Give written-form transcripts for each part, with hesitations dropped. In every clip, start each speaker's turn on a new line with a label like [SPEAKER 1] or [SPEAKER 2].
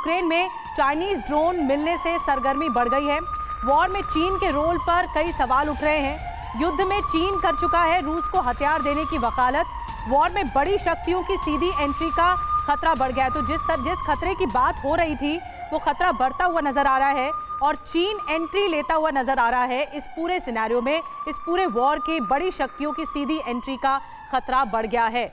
[SPEAKER 1] Ukraine में Chinese drone मिलने से सरगर्मी बढ़ गई है। वॉर में चीन के रोल पर कई सवाल उठ रहे हैं। युद्ध में चीन कर चुका है रूस को हथियार देने की वकालत। वॉर में बड़ी शक्तियों की सीधी एंट्री का खतरा बढ़ गया है। तो जिस खतरे की बात हो रही थी वो खतरा बढ़ता हुआ नजर आ रहा है और चीन एंट्री लेता हुआ नजर आ रहा है। इस पूरे सिनेरियो में, इस पूरे वॉर के बड़ी शक्तियों की सीधी एंट्री का खतरा बढ़ गया है।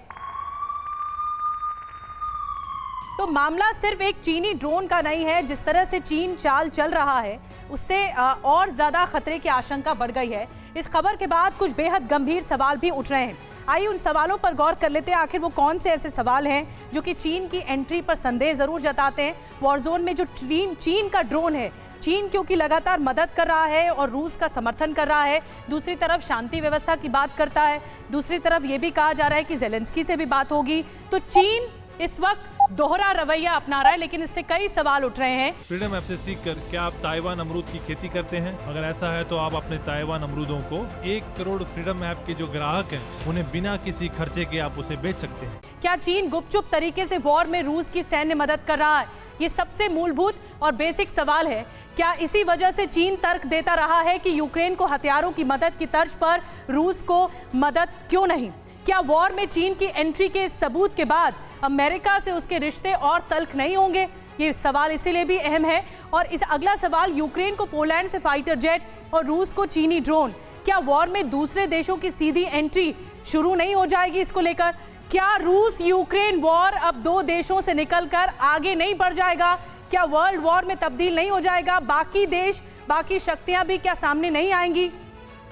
[SPEAKER 1] तो मामला सिर्फ एक चीनी ड्रोन का नहीं है। जिस तरह से चीन चाल चल रहा है उससे और ज्यादा खतरे की आशंका बढ़ गई है। इस खबर के बाद कुछ बेहद गंभीर सवाल भी उठ रहे हैं। आइए उन सवालों पर गौर कर लेते हैं। आखिर वो कौन से ऐसे सवाल हैं जो कि चीन की एंट्री पर संदेह जरूर जताते हैं। वॉर जोन में जो चीन का ड्रोन है, चीन क्योंकि लगातार मदद कर रहा है और रूस का समर्थन कर रहा है, दूसरी तरफ शांति व्यवस्था की बात करता है, दूसरी तरफ ये भी कहा जा रहा है कि जेलेंस्की से भी बात होगी। तो चीन इस वक्त दोहरा रवैया अपना रहा है, लेकिन इससे कई सवाल उठ रहे हैं।
[SPEAKER 2] फ्रीडम ऐप से सीखकर क्या आप ताइवान अमरूद की खेती करते हैं? अगर ऐसा है तो आप अपने ताइवान अमरूदों को 1 करोड़ फ्रीडम ऐप के जो ग्राहक हैं उन्हें बिना किसी खर्चे के आप उसे बेच सकते हैं।
[SPEAKER 1] क्या चीन गुपचुप तरीके से वॉर में रूस की सैन्य मदद कर रहा है? ये सबसे मूलभूत और बेसिक सवाल है। क्या इसी वजह से चीन तर्क देता रहा है कि यूक्रेन को हथियारों की मदद की तर्ज पर रूस को मदद क्यों नहीं? क्या वॉर में चीन की एंट्री के सबूत के बाद अमेरिका से उसके रिश्ते और तल्ख नहीं होंगे? ये सवाल इसीलिए भी अहम है। और इस अगला सवाल, यूक्रेन को पोलैंड से फाइटर जेट और रूस को चीनी ड्रोन, क्या वॉर में दूसरे देशों की सीधी एंट्री शुरू नहीं हो जाएगी? इसको लेकर क्या रूस यूक्रेन वॉर अब 2 देशों से निकलकर आगे नहीं बढ़ जाएगा? क्या वर्ल्ड वॉर में तब्दील नहीं हो जाएगा? बाकी देश, बाकी शक्तियां भी क्या सामने नहीं आएंगी?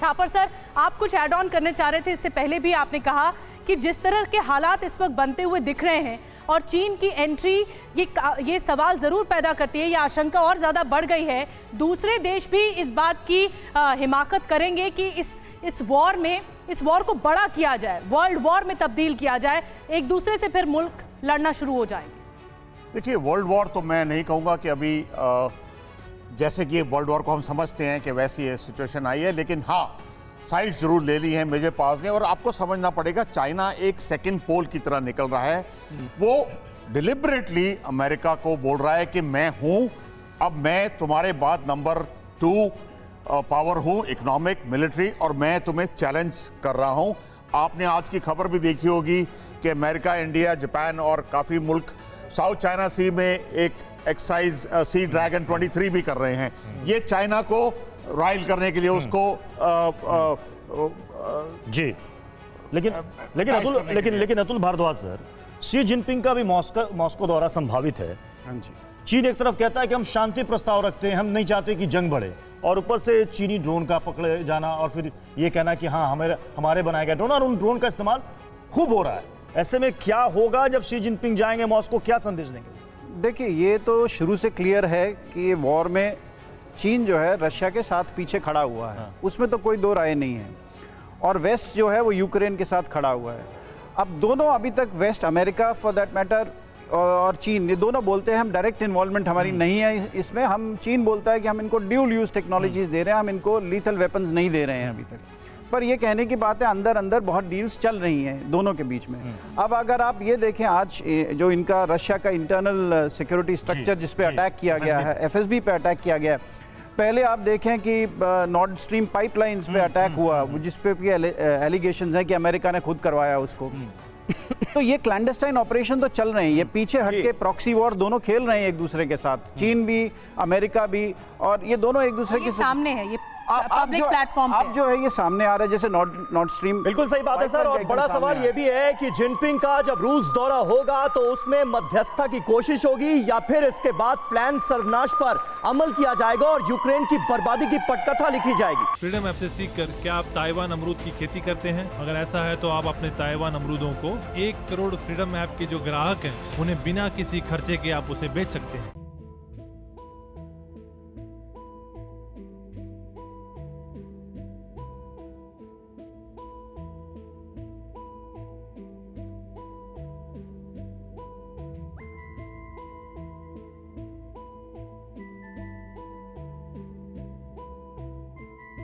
[SPEAKER 1] थापर सर, आप कुछ ऐड ऑन करने चाह रहे थे। इससे पहले भी आपने कहा कि जिस तरह के हालात इस वक्त बनते हुए दिख रहे हैं और चीन की एंट्री ये सवाल जरूर पैदा करती है, ये आशंका और ज्यादा बढ़ गई है। दूसरे देश भी इस बात की हिमाकत करेंगे कि इस वॉर को बड़ा किया जाए, वर्ल्ड वॉर में तब्दील किया जाए, एक दूसरे से फिर मुल्क लड़ना शुरू हो जाएंगे।
[SPEAKER 3] देखिए, वर्ल्ड वॉर तो मैं नहीं कहूँगा कि अभी जैसे कि वर्ल्ड वॉर को हम समझते हैं कि वैसी सिचुएशन आई है, लेकिन हाँ, साइड जरूर ले ली है मेजर पास ने। और आपको समझना पड़ेगा, चाइना एक सेकंड पोल की तरह निकल रहा है। वो डिलिबरेटली अमेरिका को बोल रहा है कि मैं हूं, अब मैं तुम्हारे बाद नंबर 2 पावर हूं, इकोनॉमिक, मिलिट्री, और मैं तुम्हें चैलेंज कर रहा हूं। आपने आज की खबर भी देखी होगी कि अमेरिका, इंडिया, जापान और काफ़ी मुल्क साउथ चाइना सी में एक एक्सरसाइज सी ड्रैगन 23 भी कर रहे हैं। ये चाइना को राइल करने के लिए उसको
[SPEAKER 4] जी। लेकिन Atul Bhardwaj sir, Xi Jinping का भी मॉस्को दौरा संभावित है। चीन एक तरफ कहता है कि हम शांति प्रस्ताव रखते हैं, हम नहीं चाहते कि जंग बढ़े, और ऊपर से चीनी ड्रोन का पकड़े जाना और फिर ये कहना कि हाँ हमारे बनाए गए ड्रोन, और उन ड्रोन का इस्तेमाल खूब हो रहा है। ऐसे में क्या होगा जब शी जिनपिंग जाएंगे मॉस्को, क्या संदेश देंगे?
[SPEAKER 5] देखिए, ये तो शुरू से क्लियर है कि ये वॉर में चीन जो है रशिया के साथ पीछे खड़ा हुआ है। उसमें तो कोई दो राय नहीं है। और वेस्ट जो है वो यूक्रेन के साथ खड़ा हुआ है। अब दोनों अभी तक, west, America for that matter और चीन, ये दोनों बोलते हैं हम डायरेक्ट इन्वॉल्वमेंट हमारी नहीं है इसमें। हम, चीन बोलता है कि हम इनको ड्यूल यूज टेक्नोलॉजीज दे रहे हैं, हम इनको लीथल वेपन्स नहीं दे रहे हैं अभी तक। पर ये कहने की बात है, अंदर अंदर बहुत डील्स चल रही हैं दोनों के बीच में। अब अगर आप ये देखें, आज जो इनका रशिया का इंटरनल सिक्योरिटी स्ट्रक्चर जिस पे अटैक किया गया है, एफएसबी पे अटैक किया गया है। पहले आप देखें कि नॉर्थ स्ट्रीम पाइपलाइंस पे अटैक हुआ, जिस पे भी एलिगेशंस हैं कि अमेरिका ने खुद करवाया उसको। तो ये क्लैंडस्टाइन ऑपरेशन तो चल रहे हैं, ये पीछे हट के प्रॉक्सी वॉर दोनों खेल रहे हैं एक दूसरे के साथ, चीन भी, अमेरिका भी, और ये दोनों एक दूसरे के
[SPEAKER 1] सामने है। ये पब्लिक प्लेटफॉर्म
[SPEAKER 5] अब जो है ये सामने आ रहा है, जैसे नॉर्थ स्ट्रीम।
[SPEAKER 4] बिल्कुल सही बात है सर। और बड़ा सवाल ये भी है कि जिनपिंग का जब रूस दौरा होगा तो उसमें मध्यस्थता की कोशिश होगी या फिर इसके बाद प्लान सर्वनाश पर अमल किया जाएगा और यूक्रेन की बर्बादी की पटकथा लिखी जाएगी।
[SPEAKER 2] फ्रीडम ऐप से सीखकर क्या आप ताइवान अमरूद की खेती करते हैं? अगर ऐसा है तो आप अपने ताइवान अमरूदों को 1 करोड़ फ्रीडम ऐप के जो ग्राहक हैं उन्हें बिना किसी खर्चे के आप उसे बेच सकते हैं।